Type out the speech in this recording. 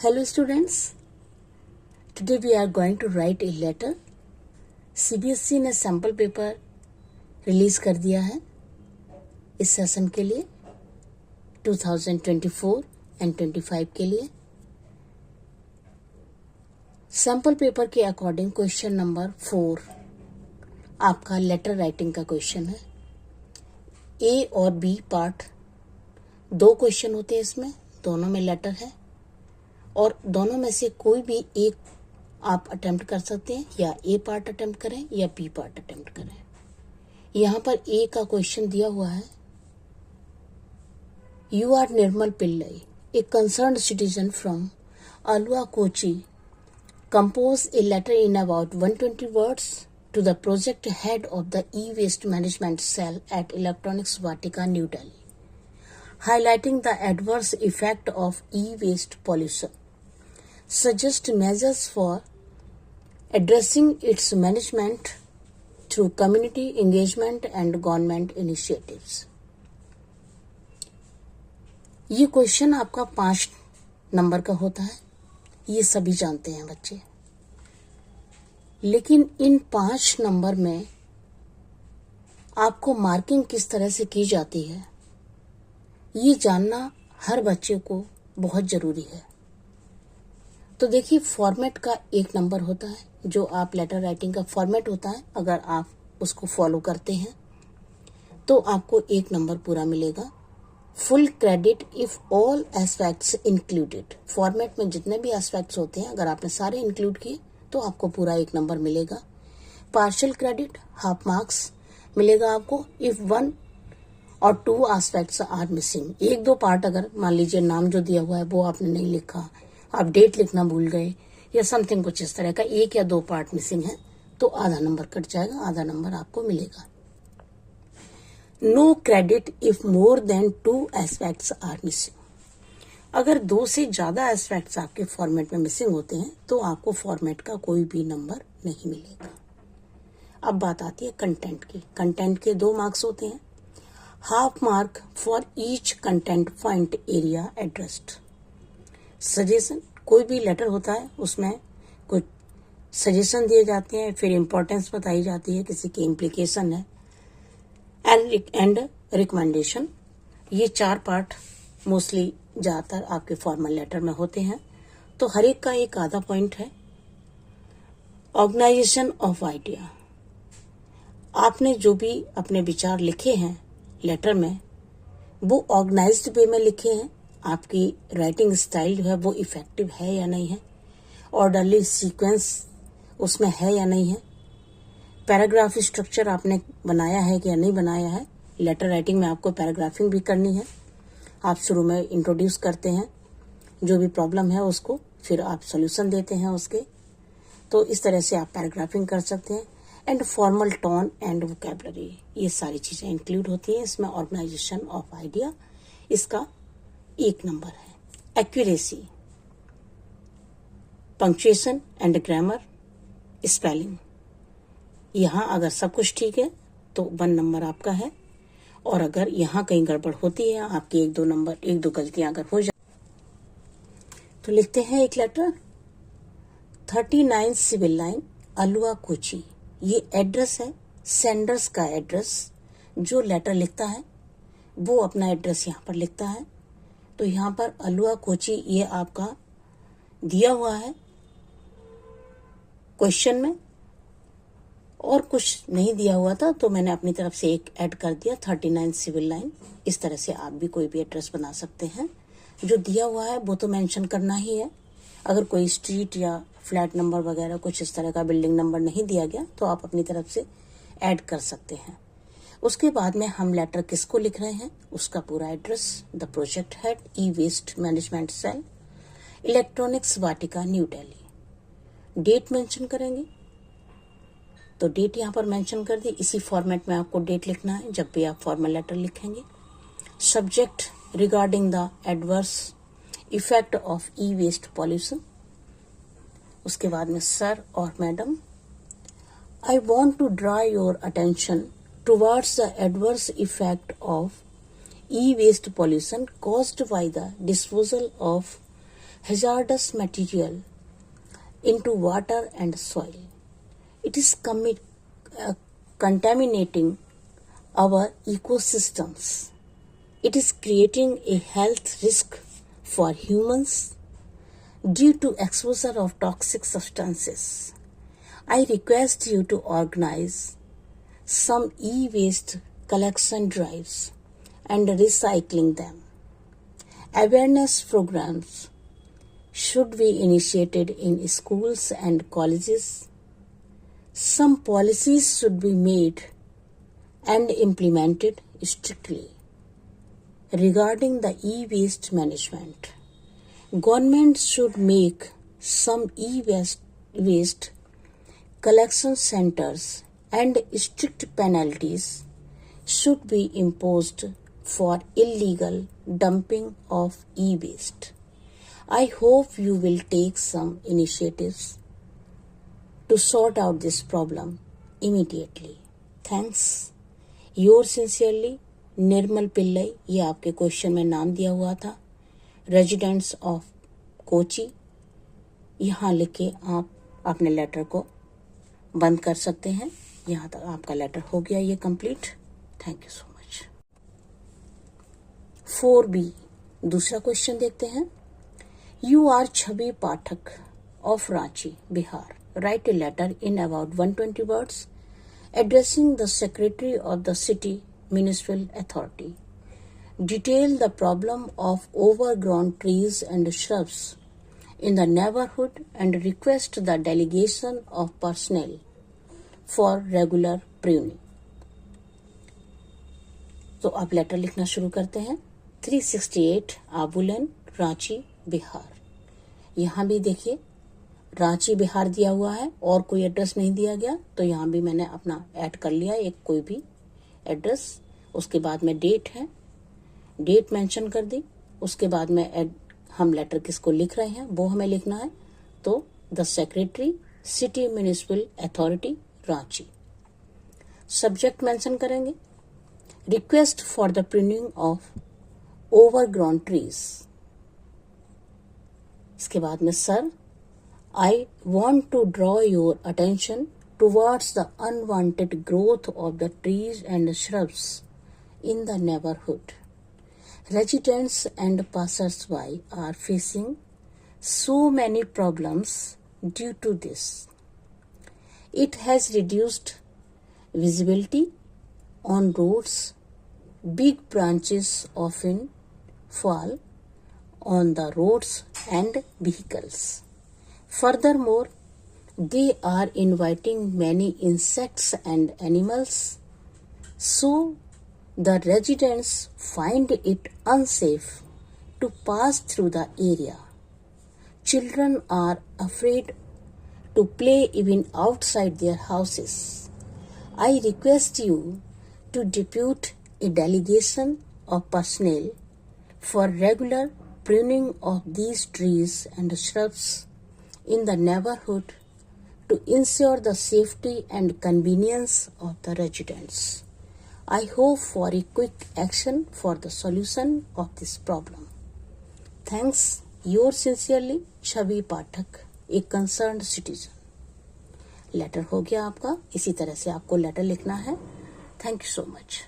Hello students, today we are going to write a letter. CBSE ने sample paper release कर दिया है इस सेशन के लिए 2024 एंड 25 के लिए। सैम्पल पेपर के अकॉर्डिंग क्वेश्चन नंबर 4 आपका लेटर राइटिंग का क्वेश्चन है। ए और बी पार्ट 2 क्वेश्चन होते हैं इसमें, दोनों में लेटर है और दोनों में से कोई भी एक आप अटेम्प्ट कर सकते हैं, या ए पार्ट अटेम्प्ट करें या बी पार्ट अटेम्प्ट करें। यहाँ पर ए का क्वेश्चन दिया हुआ है, you are Nirmal Pillai, a concerned citizen from Aluva Kochi, compose a letter in about 120 words to the project head of the e-waste management cell at Electronics Vatika, New Delhi, highlighting the adverse effect of e-waste pollution. Suggest measures for addressing its management through community engagement and government initiatives. ये question आपका 5 number का होता है, ये सभी जानते हैं बच्चे। लेकिन इन 5 नंबर में आपको मार्किंग किस तरह से की जाती है, ये जानना हर बच्चे को बहुत जरूरी है। तो देखिए, फॉर्मेट का 1 नंबर होता है, जो आप लेटर राइटिंग का फॉर्मेट होता है, अगर आप उसको फॉलो करते हैं तो आपको 1 नंबर पूरा मिलेगा। Full credit if all aspects included, format में जितने भी एस्पेक्ट्स होते हैं अगर आपने सारे इंक्लूड किए तो आपको पूरा 1 नंबर मिलेगा। पार्शियल क्रेडिट हाफ मार्क्स मिलेगा आपको इफ 1 और 2 एस्पेक्ट्स आर मिसिंग। 1-2 पार्ट अगर मान लीजिए नाम जो दिया हुआ है वो आपने नहीं लिखा, आप डेट लिखना भूल गए या समथिंग कुछ इस तरह का 1 या 2 पार्ट मिसिंग है तो आधा नंबर कट जाएगा, आधा नंबर आपको मिलेगा। No credit if more than 2 aspects are missing, अगर 2 से ज्यादा एस्पेक्ट्स आपके फॉर्मेट में मिसिंग होते हैं तो आपको फॉर्मेट का कोई भी नंबर नहीं मिलेगा। अब बात आती है कंटेंट की। कंटेंट के 2 मार्क्स होते हैं, half mark for each content point area addressed. Suggestion, कोई भी लेटर होता है उसमें कुछ सजेशन दिए जाते हैं, फिर इंपॉर्टेंस बताई जाती है, किसी की इम्प्लीकेशन है, एंड रिकमेंडेशन। ये 4 पार्ट मोस्टली ज्यादातर आपके फॉर्मल लेटर में होते हैं। तो हर एक का एक आधा पॉइंट है। ऑर्गेनाइजेशन ऑफ आइडिया, आपने जो भी अपने विचार लिखे हैं लेटर में वो ऑर्गेनाइज्ड वे में लिखे हैं, आपकी राइटिंग स्टाइल जो है वो इफेक्टिव है या नहीं है, ऑर्डरली सीक्वेंस उसमें है या नहीं है, पैराग्राफ स्ट्रक्चर आपने बनाया है कि या नहीं बनाया है। लेटर राइटिंग में आपको पैराग्राफिंग भी करनी है। आप शुरू में इंट्रोड्यूस करते हैं जो भी प्रॉब्लम है उसको, फिर आप सॉल्यूशन देते हैं उसके, तो इस तरह से आप पैराग्राफिंग कर सकते हैं। And formal tone and vocabulary, ये सारी चीजें इंक्लूड होती हैं इसमें। ऑर्गेनाइजेशन ऑफ आइडिया इसका 1 नंबर है। Accuracy, punctuation and grammar, spelling, यहाँ अगर सब कुछ ठीक है तो 1 नंबर आपका है, और अगर यहाँ कहीं गड़बड़ होती है, आपकी 1-2 गलतियां अगर हो जाए तो लिखते हैं एक लेटर। 39 सिविल लाइन, अलुआ कोची, ये एड्रेस है, सेंडर्स का एड्रेस। जो लेटर लिखता है वो अपना एड्रेस यहाँ पर लिखता है। तो यहाँ पर अलुआ कोची ये आपका दिया हुआ है क्वेश्चन में, और कुछ नहीं दिया हुआ था तो मैंने अपनी तरफ से एक ऐड कर दिया, 39 सिविल लाइन। इस तरह से आप भी कोई भी एड्रेस बना सकते हैं। जो दिया हुआ है वो तो मेंशन करना ही है। अगर कोई स्ट्रीट या फ्लैट नंबर वगैरह कुछ इस तरह का बिल्डिंग नंबर नहीं दिया गया तो आप अपनी तरफ से ऐड कर सकते हैं। उसके बाद में हम लेटर किसको लिख रहे हैं, उसका पूरा address, the project head, e waste management cell, electronics Vatika, new Delhi. Date mention करेंगे तो डेट यहाँ पर मेंशन कर दी। इसी फॉर्मेट में आपको डेट लिखना है जब भी आप फॉर्मल लेटर लिखेंगे। Subject regarding the adverse effect of e waste pollution. उसके बाद में सर और madam, I want to draw your attention towards the adverse effect of e-waste pollution caused by the disposal of hazardous material into water and soil. It is contaminating our ecosystems. It is creating a health risk for humans due to exposure of toxic substances. I request you to organize some e-waste collection drives and recycling them. Awareness programs should be initiated in schools and colleges. Some policies should be made and implemented strictly regarding the e-waste management. Government should make some e-waste collection centers and strict penalties should be imposed for illegal dumping of e-waste. I hope you will take some initiatives to sort out this problem immediately. Thanks. Yours sincerely, निर्मल पिल्लई. ये आपके question में नाम दिया हुआ था. Residents of Kochi. यहाँ लिख के आप अपने लेटर को बंद कर सकते हैं. यहाँ तक आपका लेटर हो गया ये complete. Thank you so much. 4B दूसरा क्वेश्चन देखते हैं. You are Chhavi Pathak of Ranchi, Bihar. Write a letter in about 120 words addressing the Secretary of the City Municipal Authority. Detail the problem of overgrown trees and shrubs in the neighborhood and request the delegation of personnel for regular pruning. तो आप letter लिखना शुरू करते हैं. 368 आबुलन, रांची, बिहार. यहाँ भी देखिए रांची बिहार दिया हुआ है और कोई एड्रेस नहीं दिया गया, तो यहाँ भी मैंने अपना ऐड कर लिया एक कोई भी एड्रेस. उसके बाद में डेट है, डेट मेंशन कर दी. उसके बाद में हम लेटर किसको लिख रहे हैं वो हमें लिखना है. तो the secretary city municipal authority Ranchi. Subject mention करेंगे request for the pruning of overgrown trees. इसके बाद में sir, I want to draw your attention towards the unwanted growth of the trees and shrubs in the neighborhood. Residents and passers-by are facing so many problems due to this. It has reduced visibility on roads. Big branches often fall on the roads and vehicles. Furthermore, they are inviting many insects and animals, so the residents find it unsafe to pass through the area. Children are afraid to play even outside their houses. I request you to depute a delegation of personnel for regular pruning of these trees and shrubs in the neighborhood to ensure the safety and convenience of the residents. I hope for a quick action for the solution of this problem. Thanks. Yours sincerely, Chhavi Pathak, a concerned citizen. Letter हो गया आपका. इसी तरह से आपको letter लिखना है. Thank you so much.